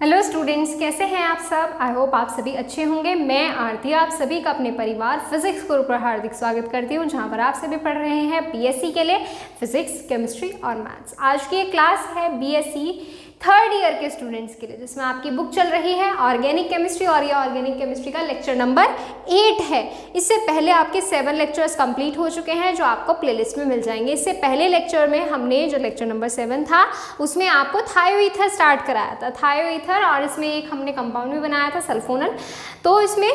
Hello students, कैसे हैं आप सब। आई होप आप सभी अच्छे होंगे। मैं आरती आप सभी का अपने परिवार फिजिक्स ग्रुप पर हार्दिक स्वागत करती हूं, जहां पर आप सभी पढ़ रहे हैं बीएससी के लिए फिजिक्स, केमिस्ट्री और मैथ्स। आज की ये क्लास है बीएससी थर्ड ईयर के स्टूडेंट्स के लिए, जिसमें आपकी बुक चल रही है ऑर्गेनिक केमिस्ट्री और ये ऑर्गेनिक केमिस्ट्री का लेक्चर नंबर 8 है। इससे पहले आपके 7 लेक्चर्स कंप्लीट हो चुके हैं, जो आपको प्लेलिस्ट में मिल जाएंगे। इससे पहले लेक्चर में हमने जो लेक्चर नंबर 7 था उसमें आपको थायोईथर स्टार्ट कराया था, थायोईथर, और इसमें एक हमने कंपाउंड भी बनाया था सल्फोनल। तो इसमें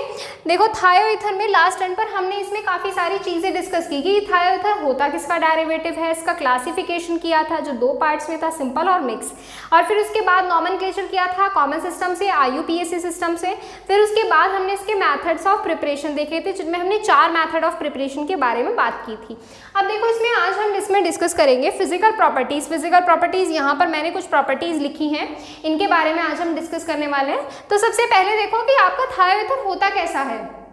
देखो थायोईथर में लास्ट टर्न पर हमने इसमें काफ़ी सारी चीज़ें डिस्कस की कि थायोईथर होता किसका डेरिवेटिव है, इसका क्लासिफिकेशन किया था जो 2 पार्ट्स में था, सिंपल और मिक्स। और फिर उसके बाद नॉमेनक्लेचर किया था कॉमन सिस्टम से, IUPAC सिस्टम से। फिर उसके बाद हमने इसके मेथड्स ऑफ प्रिपरेशन देखे थे, जिनमें हमने 4 मेथड ऑफ प्रिपरेशन के बारे में बात की थी। अब देखो इसमें आज हम इसमें डिस्कस करेंगे फिजिकल प्रॉपर्टीज़। फिजिकल प्रॉपर्टीज़ यहाँ पर मैंने कुछ प्रॉपर्टीज़ लिखी हैं, इनके बारे में आज हम डिस्कस करने वाले हैं। तो सबसे पहले देखो कि आपका थायोईथर होता कैसा है,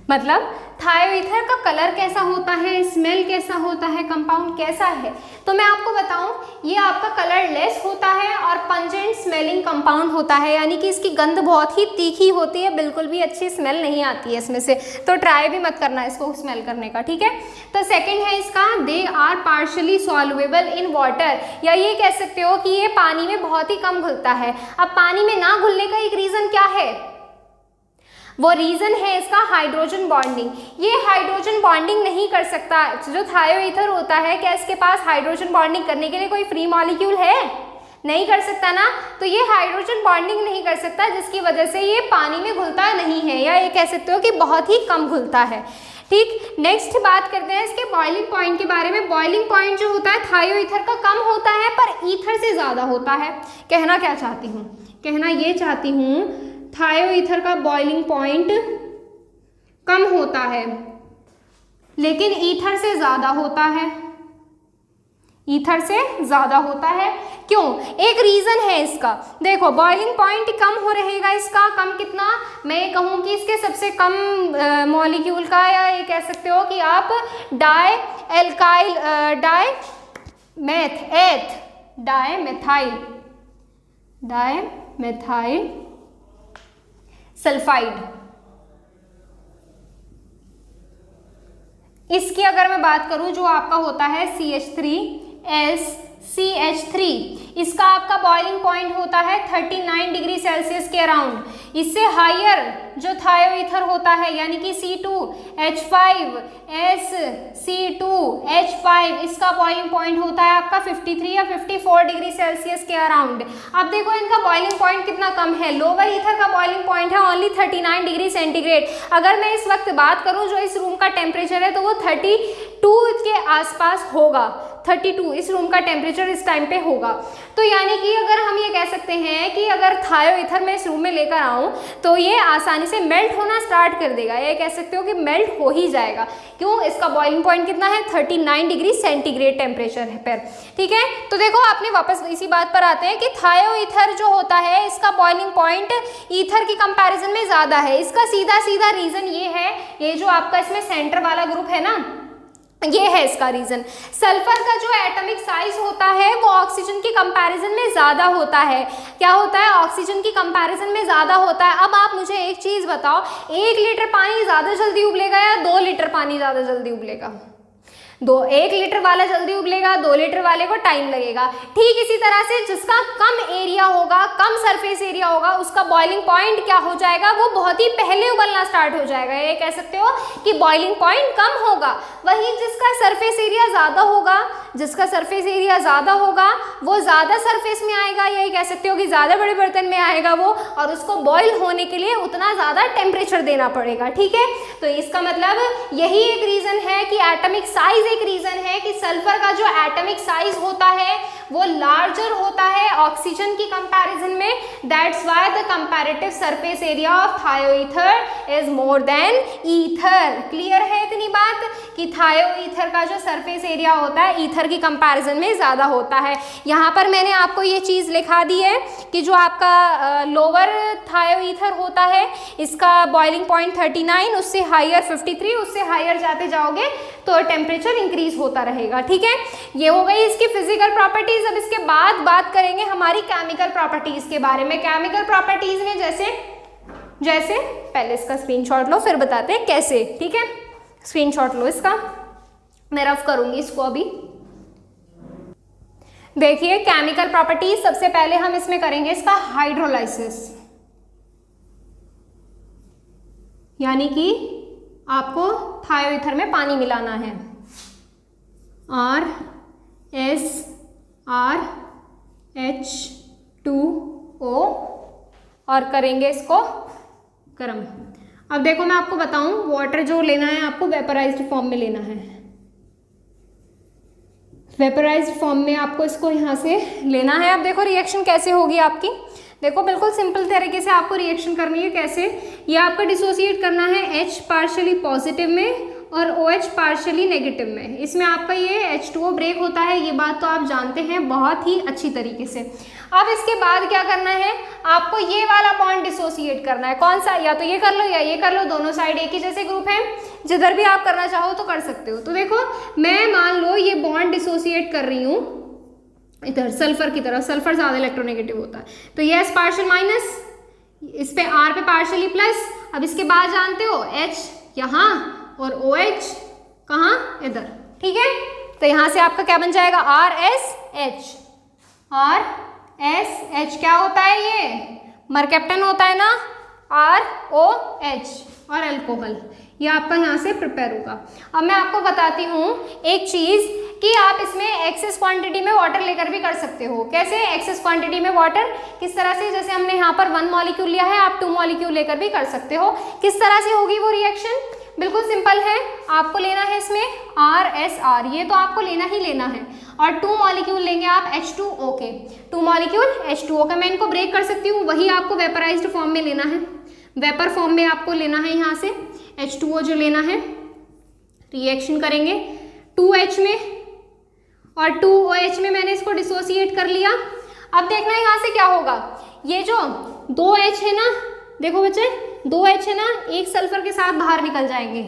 मतलब थायोईथर का कलर कैसा होता है, स्मेल कैसा होता है, कंपाउंड कैसा है। तो मैं आपको बताऊं, ये आपका कलर लेस होता है और पंजेंट स्मेलिंग कंपाउंड होता है, यानी कि इसकी गंध बहुत ही तीखी होती है, बिल्कुल भी अच्छी स्मेल नहीं आती है इसमें से। तो ट्राई भी मत करना इसको स्मेल करने का, ठीक है। तो सेकंड है इसका, they are partially soluble in water, या ये कह सकते हो कि ये पानी में बहुत ही कम घुलता है। अब पानी में ना घुलने का एक रीज़न क्या है, वो रीज़न है इसका हाइड्रोजन बॉन्डिंग। ये हाइड्रोजन बॉन्डिंग नहीं कर सकता। जो थायोईथर होता है, क्या इसके पास हाइड्रोजन बॉन्डिंग करने के लिए कोई फ्री मॉलिक्यूल है? नहीं कर सकता ना। तो ये हाइड्रोजन बॉन्डिंग नहीं कर सकता, जिसकी वजह से ये पानी में घुलता नहीं है, या ये कह सकते हो कि बहुत ही कम घुलता है। ठीक, नेक्स्ट बात करते हैं इसके बॉइलिंग पॉइंट के बारे में। बॉइलिंग पॉइंट जो होता है थायोईथर का कम होता है, पर ईथर से ज़्यादा होता है। कहना क्या चाहती हूँ, कहना ये चाहती हूँ थायोईथर का बॉइलिंग पॉइंट कम होता है, लेकिन ईथर से ज़्यादा होता है। ईथर से ज़्यादा होता है क्यों? एक रीज़न है इसका। देखो बॉइलिंग पॉइंट कम हो रहेगा इसका, कम कितना, मैं कहूँ कि इसके सबसे कम मॉलिक्यूल का, या ये कह सकते हो कि आप डायमेथाइल सल्फाइड, इसकी अगर मैं बात करूं जो आपका होता है CH3SCH3, इसका आपका बॉइलिंग पॉइंट होता है 39 डिग्री सेल्सियस के अराउंड। इससे हायर जो थायोईथर होता है, यानी कि C2H5SC2H5, इसका बॉइलिंग पॉइंट होता है आपका 53 या 54 डिग्री सेल्सियस के अराउंड। अब देखो इनका बॉइलिंग पॉइंट कितना कम है। लोअर ईथर का बॉइलिंग पॉइंट है ओनली 39 डिग्री सेंटीग्रेड। अगर मैं इस वक्त बात करूं जो इस रूम का टेम्परेचर है, तो वो 32 के आसपास होगा। 32 इस रूम का टेम्परेचर इस टाइम पे होगा। तो यानी कि अगर हम ये कह सकते हैं कि अगर थायोईथर मैं इस रूम में लेकर आऊँ तो ये आसानी से मेल्ट होना स्टार्ट कर देगा, ये कह सकते हो कि मेल्ट हो ही जाएगा। क्यों? इसका बॉइलिंग पॉइंट कितना है, 39 डिग्री सेंटीग्रेड टेम्परेचर है पर, ठीक है। तो देखो आपने वापस इसी बात पर आते हैं कि थायोईथर जो होता है इसका बॉइलिंग पॉइंट ईथर की कंपैरिजन में ज़्यादा है। इसका सीधा सीधा रीज़न ये है, ये जो आपका इसमें सेंटर वाला ग्रुप है ना, ये है इसका रीजन। सल्फर का जो एटॉमिक साइज होता है वो ऑक्सीजन की कंपैरिजन में ज़्यादा होता है। क्या होता है? ऑक्सीजन की कंपैरिजन में ज़्यादा होता है। अब आप मुझे एक चीज़ बताओ, 1 लीटर पानी ज़्यादा जल्दी उबलेगा या 2 लीटर पानी ज़्यादा जल्दी उबलेगा? 1 लीटर वाला जल्दी उबलेगा, 2 लीटर वाले को टाइम लगेगा। ठीक इसी तरह से जिसका कम एरिया होगा, कम सरफेस एरिया होगा, उसका बॉइलिंग पॉइंट क्या हो जाएगा, वो बहुत ही पहले उबलना स्टार्ट हो जाएगा। ये कह सकते हो कि बॉइलिंग पॉइंट कम होगा। वहीं जिसका सरफेस एरिया ज़्यादा होगा, जिसका सरफेस एरिया ज़्यादा होगा वो ज़्यादा सरफेस में आएगा, यही कह सकते हो कि ज़्यादा बड़े बर्तन में आएगा वो, और उसको बॉईल होने के लिए उतना ज़्यादा टेम्परेचर देना पड़ेगा, ठीक है। तो इसका मतलब यही एक रीज़न है कि एटॉमिक साइज एक रीज़न है कि सल्फर का जो एटॉमिक साइज होता है वो लार्जर होता है ऑक्सीजन की कंपैरिजन में। That's why the comparative surface area of थायोईथर is more than ether. Clear है इतनी बात कि थायोईथर का जो सरफेस एरिया होता है ईथर ईथर की कंपैरिजन में ज़्यादा होता है। यहाँ पर मैंने आपको ये चीज़ लिखा दी है कि जो आपका लोअर थायो ईथर होता है इसका बॉइलिंग पॉइंट 39, उससे हायर 53, उससे हायर जाते जाओगे तो टेम्परेचर इंक्रीज होता रहेगा। ठीक है, ये हो गई इसकी फिजिकल प्रॉपर्टीज। अब इसके बाद बात करेंगे हमारी केमिकल प्रॉपर्टीज के बारे में। केमिकल प्रॉपर्टीज में जैसे पहले इसका स्क्रीनशॉट लो फिर बताते हैं कैसे। ठीक है, स्क्रीनशॉट लो इसका, मैं रफ करूंगी इसको अभी। देखिए केमिकल प्रॉपर्टीज, सबसे पहले हम इसमें करेंगे इसका हाइड्रोलाइसिस, यानी कि आपको थायो ईथर में पानी मिलाना है, RSRH2O, और करेंगे इसको गर्म। अब देखो मैं आपको बताऊं, वाटर जो लेना है आपको वेपराइज्ड फॉर्म में लेना है। वेपराइज्ड फॉर्म में आपको इसको यहाँ से लेना है। अब देखो रिएक्शन कैसे होगी आपकी, देखो बिल्कुल सिंपल तरीके से आपको रिएक्शन करनी है। कैसे, ये आपका डिसोसिएट करना है H पार्शियली पॉजिटिव में और OH पार्शियली नेगेटिव में। इसमें आपका ये H2O ब्रेक होता है, ये बात तो आप जानते हैं बहुत ही अच्छी तरीके से। अब इसके बाद क्या करना है, आपको ये वाला बॉन्ड डिसोसिएट करना है। कौन सा, या तो ये कर लो या ये कर लो, दोनों साइड एक ही जैसे ग्रुप है, जिधर भी आप करना चाहो तो कर सकते हो। तो देखो मैं मान लो ये बॉन्ड डिसोसिएट कर रही हूँ इधर सल्फर की तरफ, सल्फर ज़्यादा इलेक्ट्रोनेगेटिव होता है, तो ये S पार्शियल माइनस, इस पे R पे पार्शियली प्लस। अब इसके बाद जानते हो H यहाँ और OH कहाँ, इधर। ठीक है, तो यहाँ से आपका क्या बन जाएगा, RSH। RSH क्या होता है, ये मरकैप्टन होता है ना, ROH और अल्कोहल, ये आपका यहाँ से प्रिपेयर होगा। अब मैं आपको बताती हूँ एक चीज़ कि आप इसमें एक्सेस क्वांटिटी में वाटर लेकर भी कर सकते हो। कैसे एक्सेस क्वांटिटी में वाटर, किस तरह से, जैसे हमने यहाँ पर 1 मॉलिक्यूल लिया है, आप 2 मॉलिक्यूल लेकर भी कर सकते हो। किस तरह से होगी वो रिएक्शन, बिल्कुल सिंपल है, आपको लेना है इसमें RSR, ये तो आपको लेना ही लेना है, और 2 मॉलिक्यूल लेंगे आप H2O के, 2 मॉलिक्यूल H2O का। मैं इनको ब्रेक कर सकती हूँ, वही आपको वेपराइज्ड फॉर्म में लेना है, वेपर फॉर्म में आपको लेना है। यहाँ से H2O जो लेना है, रिएक्शन करेंगे 2H में और 2OH में, मैंने इसको डिसोसिएट कर लिया। अब देखना यहाँ से क्या होगा, ये जो 2H है ना, देखो बच्चे 2H है ना, एक सल्फर के साथ बाहर निकल जाएंगे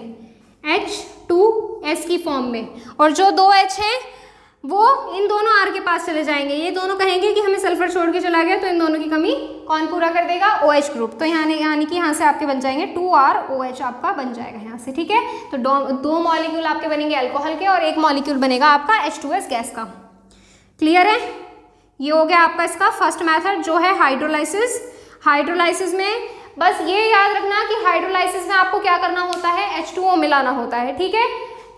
H2S की फॉर्म में, और जो 2H है वो इन दोनों R के पास चले जाएंगे। ये दोनों कहेंगे कि हमें सल्फर छोड़ के चला गया, तो इन दोनों की कमी कौन पूरा कर देगा, OH ग्रुप। तो यानी कि यहाँ से आपके बन जाएंगे 2ROH आपका बन जाएगा यहाँ से। ठीक है, तो दो मॉलिक्यूल आपके बनेंगे अल्कोहल के और एक मॉलिक्यूल बनेगा आपका H2S गैस का। क्लियर है, ये हो गया आपका इसका फर्स्ट मैथड जो है हाइड्रोलाइसिस। हाइड्रोलाइसिस में बस ये याद रखना कि हाइड्रोलाइसिस में आपको क्या करना होता है, H2O मिलाना होता है। ठीक है,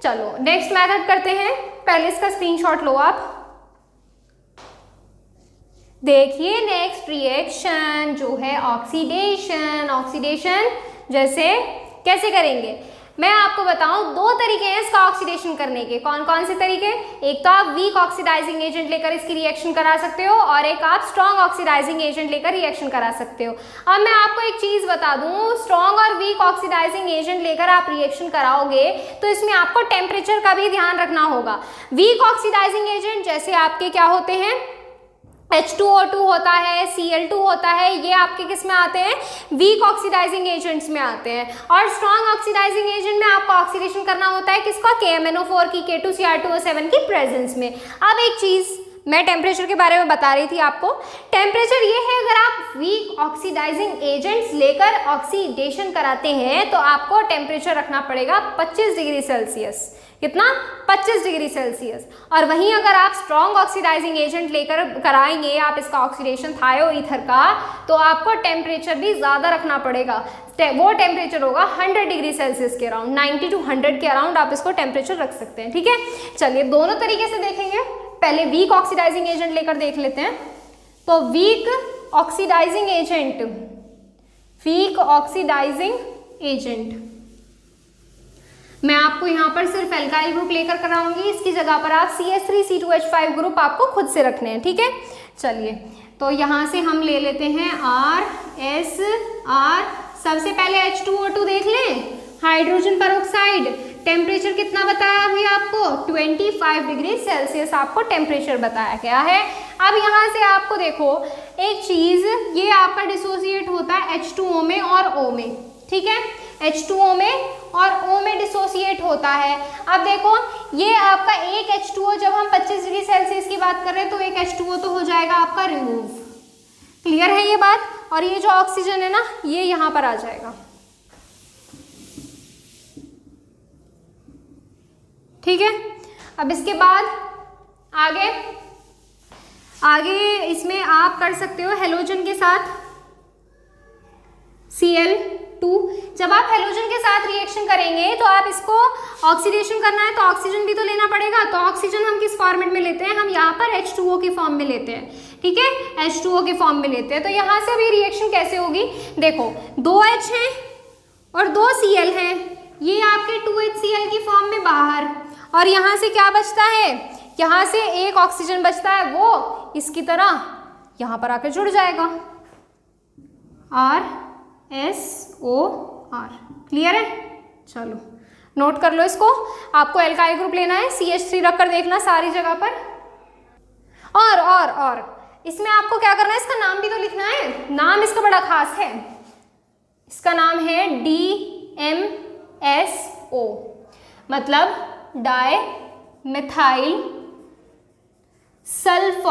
चलो नेक्स्ट मेथड करते हैं। पहले इसका स्क्रीनशॉट लो आप, देखिए नेक्स्ट रिएक्शन जो है ऑक्सीडेशन। ऑक्सीडेशन जैसे कैसे करेंगे, मैं आपको बताऊं, 2 तरीके हैं इसका ऑक्सीडेशन करने के। कौन कौन से तरीके, एक तो आप वीक ऑक्सीडाइजिंग एजेंट लेकर इसकी रिएक्शन करा सकते हो, और एक आप स्ट्रॉन्ग ऑक्सीडाइजिंग एजेंट लेकर रिएक्शन करा सकते हो। अब मैं आपको एक चीज बता दूं, स्ट्रॉन्ग और वीक ऑक्सीडाइजिंग एजेंट लेकर आप रिएक्शन कराओगे तो इसमें आपको टेम्परेचर का भी ध्यान रखना होगा। वीक ऑक्सीडाइजिंग एजेंट जैसे आपके क्या होते हैं, H2O2 होता है, Cl2 होता है, ये आपके किस में आते हैं, वीक ऑक्सीडाइजिंग एजेंट्स में आते हैं। और स्ट्रॉन्ग ऑक्सीडाइजिंग एजेंट में आपको ऑक्सीडेशन करना होता है किसका, KMnO4 की, K2Cr2O7 की प्रेजेंस में। अब एक चीज मैं टेम्परेचर के बारे में बता रही थी आपको, टेम्परेचर ये है, अगर आप वीक ऑक्सीडाइजिंग एजेंट्स लेकर ऑक्सीडेशन कराते हैं तो आपको टेम्परेचर रखना पड़ेगा 25 डिग्री सेल्सियस। कितना, 25 डिग्री सेल्सियस। और वहीं अगर आप स्ट्रॉन्ग ऑक्सीडाइजिंग एजेंट लेकर कराएंगे आप इसका ऑक्सीडेशन थायो ईथर का, तो आपको टेम्परेचर भी ज़्यादा रखना पड़ेगा। वो टेम्परेचर होगा 100 डिग्री सेल्सियस के अराउंड, 90 to 100 के अराउंड आप इसको टेम्परेचर रख सकते हैं। ठीक है, चलिए दोनों तरीके से देखेंगे। पहले वीक ऑक्सीडाइजिंग एजेंट लेकर देख लेते हैं। तो weak oxidizing agent, weak oxidizing agent मैं आपको यहाँ पर सिर्फ एल्काइल ग्रुप लेकर कराऊंगी, इसकी जगह पर आप CH3C2H5 ग्रुप आपको खुद से रखने हैं। ठीक है, चलिए तो यहाँ से हम ले लेते हैं RSR। सबसे पहले H2O2 देख लें, हाइड्रोजन पेरोक्साइड, टेम्परेचर कितना बताया अभी आपको 25 डिग्री सेल्सियस आपको टेम्परेचर बताया गया है। अब यहाँ से आपको देखो एक चीज, ये आपका डिसोसिएट होता है H2O में और O में, ठीक है, H2O में और O में डिसोसिएट होता है। अब देखो ये आपका एक H2O, जब हम 25 डिग्री सेल्सियस की बात कर रहे हैं तो एक H2O तो हो जाएगा आपका रिमूव, क्लियर है ये बात। और ये जो ऑक्सीजन है ना ये यहाँ पर आ जाएगा, ठीक है। अब इसके बाद आगे इसमें आप कर सकते हो हेलोजन के साथ Cl2। जब आप हेलोजन के साथ रिएक्शन करेंगे तो आप इसको ऑक्सीडेशन करना है तो ऑक्सीजन भी तो लेना पड़ेगा। तो ऑक्सीजन हम किस फॉर्मेट में लेते हैं, हम यहाँ पर H2O के फॉर्म में लेते हैं, ठीक है, H2O के फॉर्म में लेते हैं। तो यहाँ से अभी रिएक्शन कैसे होगी, देखो 2H हैं और 2 Cl हैं, ये आपके 2HCl की फॉर्म में बाहर, और यहाँ से क्या बचता है, यहाँ से एक ऑक्सीजन बचता है, वो इसकी तरह यहाँ पर आकर जुड़ जाएगा, RSOR, क्लियर है। चलो नोट कर लो इसको, आपको एल्काइल ग्रुप लेना है, CH3 रखकर देखना सारी जगह पर। और इसमें आपको क्या करना है, इसका नाम भी तो लिखना है, नाम इसका बड़ा खास है, इसका नाम है DMSO, मतलब डाई मिथाइल सल्फो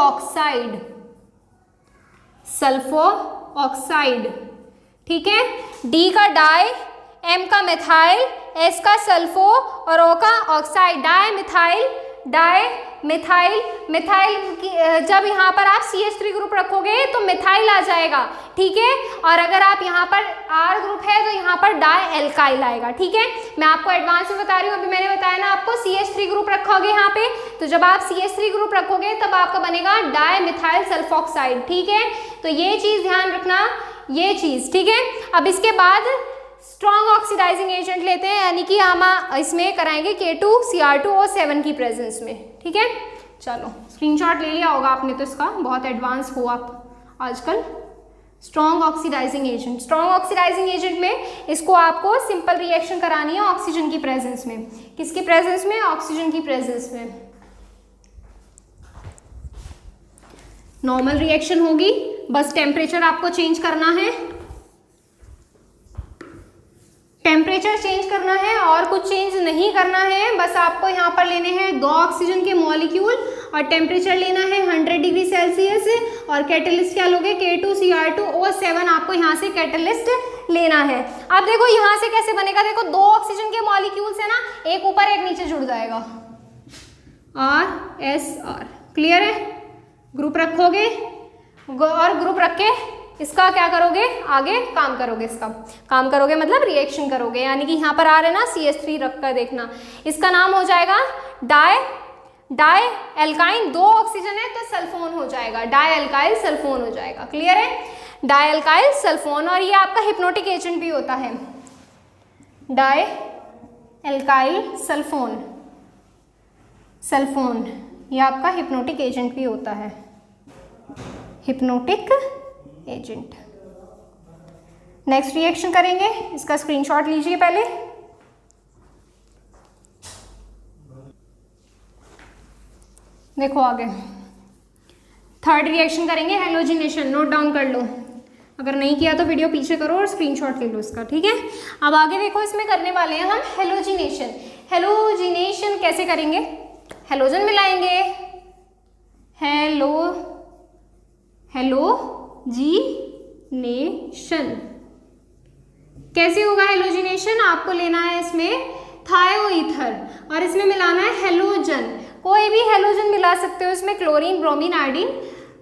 ऑक्साइड, ठीक है। D का डाई, M का मिथाइल, S का सल्फो और O का ऑक्साइड, मिथाइल की जब यहाँ पर आप CH3 ग्रुप रखोगे तो मिथाइल आ जाएगा, ठीक है। और अगर आप यहाँ पर R ग्रुप है तो यहाँ पर डाई एल्काइल आएगा, ठीक है। मैं आपको एडवांस में बता रही हूँ, अभी मैंने बताया ना आपको CH3 ग्रुप रखोगे यहाँ पे, तो जब आप CH3 ग्रुप रखोगे तब आपका बनेगा डाई मिथाइल सल्फोक्साइड, ठीक है। तो ये चीज़ ध्यान रखना, ये चीज़, ठीक है। अब इसके बाद स्ट्रॉन्ग ऑक्सीडाइजिंग एजेंट लेते हैं, यानी कि हम इसमें कराएंगे K2Cr2O7 की प्रेजेंस में, ठीक है। चलो स्क्रीनशॉट ले लिया होगा आपने तो इसका, बहुत एडवांस हो आप आजकल। स्ट्रॉन्ग ऑक्सीडाइजिंग एजेंट में इसको आपको सिंपल रिएक्शन करानी है ऑक्सीजन की प्रेजेंस में। किसकी प्रेजेंस में, ऑक्सीजन की प्रेजेंस में। नॉर्मल रिएक्शन होगी, बस टेम्परेचर आपको चेंज करना है, टेम्परेचर चेंज करना है और कुछ चेंज नहीं करना है। बस आपको यहाँ पर लेने हैं 2 ऑक्सीजन के मॉलिक्यूल और टेम्परेचर लेना है 100 डिग्री सेल्सियस, और कैटलिस्ट क्या लोगे, K2Cr2O7 आपको यहाँ से कैटलिस्ट लेना है। अब देखो यहाँ से कैसे बनेगा, देखो 2 ऑक्सीजन के मॉलिक्यूल से ना एक ऊपर एक नीचे जुड़ जाएगा, RSR, क्लियर है। ग्रुप रखोगे और ग्रुप रख के इसका क्या करोगे, आगे काम करोगे, इसका काम करोगे मतलब रिएक्शन करोगे, यानी कि यहाँ पर आ रहे ना CH3 रख कर देखना, इसका नाम हो जाएगा डाई एल्काइन, 2 ऑक्सीजन है तो सल्फोन हो जाएगा, डाई एल्काइल सल्फोन हो जाएगा, क्लियर है, डाई एल्काइल सल्फोन। और ये आपका हिप्नोटिक एजेंट भी होता है, डाई एल्काइल सल्फोन, ये आपका हिप्नोटिक एजेंट भी होता है, हिप्नोटिक एजेंट। नेक्स्ट रिएक्शन करेंगे, इसका स्क्रीनशॉट लीजिए पहले। देखो आगे थर्ड रिएक्शन करेंगे, हेलोजिनेशन, नोट डाउन कर लो, अगर नहीं किया तो वीडियो पीछे करो और स्क्रीनशॉट ले लो इसका, ठीक है। अब आगे देखो इसमें करने वाले हैं हम हेलोजिनेशन। हेलोजिनेशन कैसे करेंगे, हेलोजन मिलाएंगे, हेलोजिनेशन कैसे होगा, हेलोजिनेशन आपको लेना है इसमें थायोईथर और इसमें मिलाना है हेलोजन, कोई भी हेलोजन मिला सकते हो इसमें, क्लोरीन, ब्रोमीन, आयोडीन,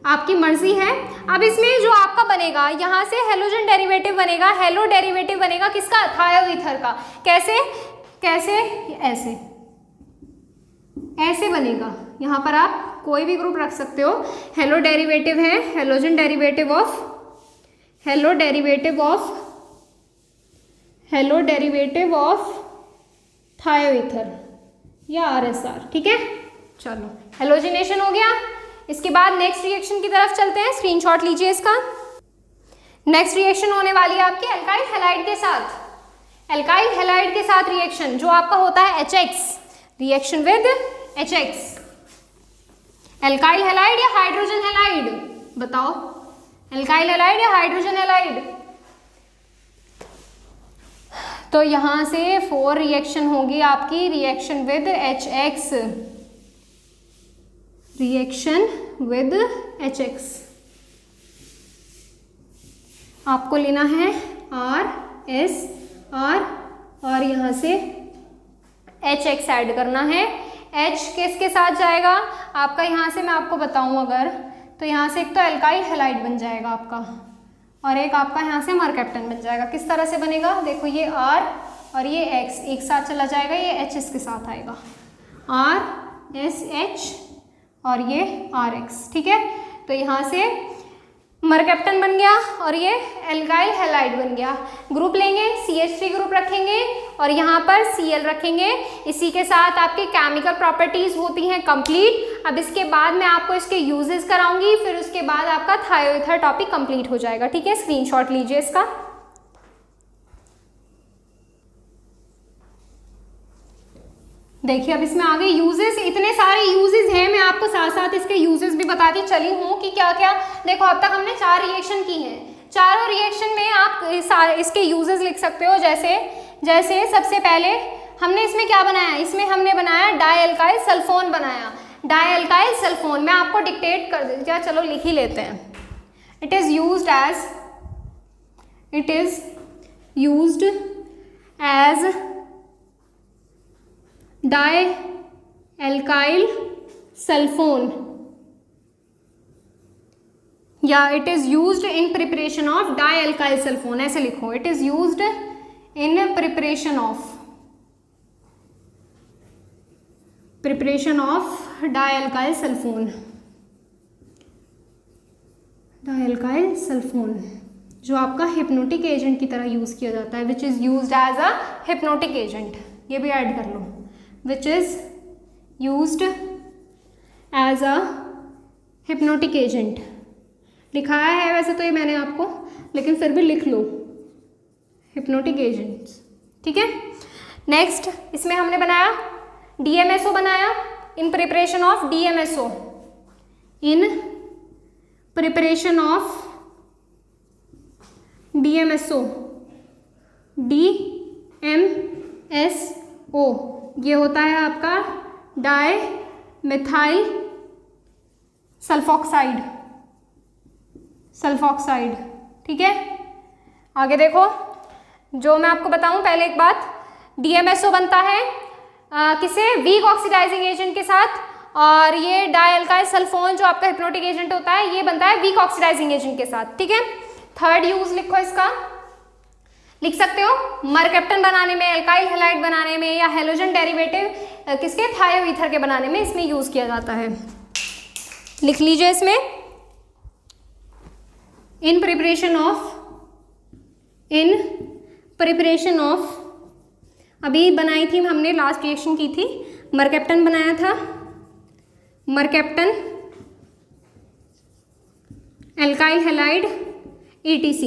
आपकी मर्जी है। अब इसमें जो आपका बनेगा, यहाँ से हेलोजन डेरिवेटिव बनेगा, हेलो डेरिवेटिव बनेगा किसका, थायोईथर का। कैसे ऐसे बनेगा, यहाँ पर आप कोई भी ग्रुप रख सकते हो, हेलो डेरिवेटिव है, हेलोजन डेरिवेटिव ऑफ थायोईथर या RSR, ठीक है। चलो हेलोजिनेशन हो गया। इसके बाद नेक्स्ट रिएक्शन की तरफ चलते हैं, स्क्रीनशॉट लीजिए इसका। नेक्स्ट रिएक्शन होने वाली है आपकी अल्काइल हैलाइड के साथ। एल्काइल हैलाइड के साथ रिएक्शन जो आपका होता है HX, reaction with HX। Alkyl halide या हाइड्रोजन हैलाइड, बताओ एल्काइल हैलाइड या हाइड्रोजन हैलाइड। तो यहां से 4 रिएक्शन होगी आपकी, reaction with HX, reaction with HX। आपको लेना है RSR और यहां से HX ऐड करना है। H किसके साथ जाएगा आपका, यहाँ से मैं आपको बताऊं अगर, तो यहाँ से एक तो एल्काइल हैलाइड बन जाएगा आपका और एक आपका यहाँ से मरकैप्टन बन जाएगा। किस तरह से बनेगा, देखो ये R और ये X एक साथ चला जाएगा, ये H इसके साथ आएगा, RSH और ये RX, ठीक है। तो यहाँ से मरकैप्टन बन गया और ये एल्काइल हैलाइड बन गया। ग्रुप लेंगे, CH3 ग्रुप रखेंगे और यहाँ पर Cl रखेंगे। इसी के साथ आपकी केमिकल प्रॉपर्टीज होती हैं कंप्लीट। अब इसके बाद मैं आपको इसके यूजेस कराऊंगी, फिर उसके बाद आपका थायोईथर टॉपिक कंप्लीट हो जाएगा, ठीक है। स्क्रीनशॉट लीजिए इसका। देखिए अब इसमें आगे यूजेस, इतने सारे यूजेस हैं, मैं आपको साथ साथ इसके यूजेस भी बताती चली हूँ कि क्या क्या। देखो अब तक हमने 4 रिएक्शन की हैं, चारों रिएक्शन में आप इसके यूजेस लिख सकते हो। जैसे सबसे पहले हमने इसमें क्या बनाया, इसमें हमने बनाया डाइएल्काइल सल्फोन बनाया। डाइएल्काइल सल्फोन मैं आपको डिक्टेट कर देती हूँ, चलो लिख ही लेते हैं। It is used as dialkyl sulphone या it is used in preparation of dialkyl sulphone, ऐसे लिखो। It is used in preparation of dialkyl sulphone जो आपका हिप्नोटिक एजेंट की तरह यूज किया जाता है, which is used as a hypnotic agent, ये भी ऐड कर लो, which is used as a hypnotic agent। लिखाया है वैसे तो ये मैंने आपको, लेकिन फिर भी लिख लो, हिप्नोटिक एजेंट्स, ठीक है। नेक्स्ट इसमें हमने बनाया DMSO बनाया, इन preparation of DMSO, in preparation of DMSO, DMSO ये होता है आपका डाई मिथाइल सल्फॉक्साइड, ठीक है। आगे देखो, जो मैं आपको बताऊं पहले एक बात, DMSO बनता है किसे, वीक ऑक्सीडाइजिंग एजेंट के साथ, और ये डाइएल्काइल सल्फोन जो आपका हिप्नोटिक एजेंट होता है ये बनता है वीक ऑक्सीडाइजिंग एजेंट के साथ, ठीक है। थर्ड यूज लिखो इसका, लिख सकते हो मरकैप्टन बनाने में, एल्काइल हैलाइड बनाने में, या हेलोजन डेरिवेटिव किसके, थायोईथर के बनाने में इसमें यूज किया जाता है। लिख लीजिए इसमें, इन प्रिपरेशन ऑफ अभी बनाई थी हमने, लास्ट रिएक्शन की थी, मरकैप्टन बनाया था, mercaptan, alkyl halide, ETC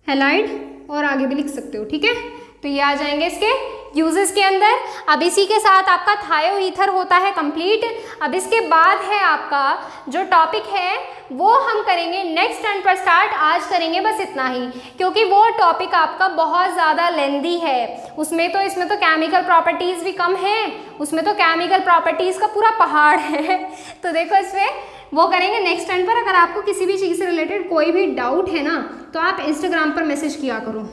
halide, और आगे भी लिख सकते हो, ठीक है। तो ये आ जाएंगे इसके यूजेस के अंदर। अब इसी के साथ आपका थायोईथर होता है कंप्लीट। अब इसके बाद है आपका जो टॉपिक है वो हम करेंगे नेक्स्ट टर्न पर स्टार्ट। आज करेंगे बस इतना ही, क्योंकि वो टॉपिक आपका बहुत ज़्यादा लेंदी है। इसमें तो केमिकल प्रॉपर्टीज़ भी कम है, उसमें तो केमिकल प्रॉपर्टीज़ का पूरा पहाड़ है। तो देखो इसमें वो करेंगे नेक्स्ट टर्न पर। अगर आपको किसी भी चीज़ से रिलेटेड कोई भी डाउट है ना, तो आप इंस्टाग्राम पर मैसेज किया करो।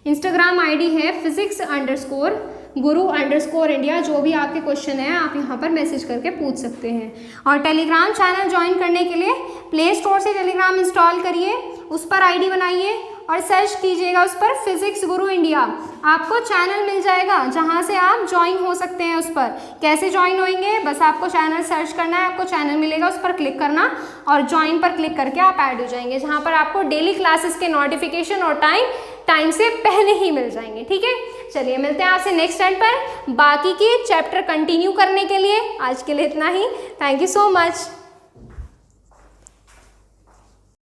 इंस्टाग्राम आईडी है physics_guru_India। जो भी आपके क्वेश्चन है आप यहाँ पर मैसेज करके पूछ सकते हैं। और टेलीग्राम चैनल ज्वाइन करने के लिए प्ले स्टोर से टेलीग्राम इंस्टॉल करिए, उस पर आईडी बनाइए और सर्च कीजिएगा उस पर फिजिक्स गुरु इंडिया। आपको चैनल मिल जाएगा जहाँ से आप ज्वाइन हो सकते हैं। उस पर कैसे ज्वाइन होंगे, बस आपको चैनल सर्च करना है, आपको चैनल मिलेगा, उस पर क्लिक करना और ज्वाइन पर क्लिक करके आप ऐड हो जाएंगे, जहाँ पर आपको डेली क्लासेस के नोटिफिकेशन और टाइम से पहले ही मिल जाएंगे। ठीक है, चलिए मिलते हैं आपसे नेक्स्ट टाइम पर बाकी के चैप्टर कंटिन्यू करने के लिए। आज के लिए इतना ही। Thank you so much.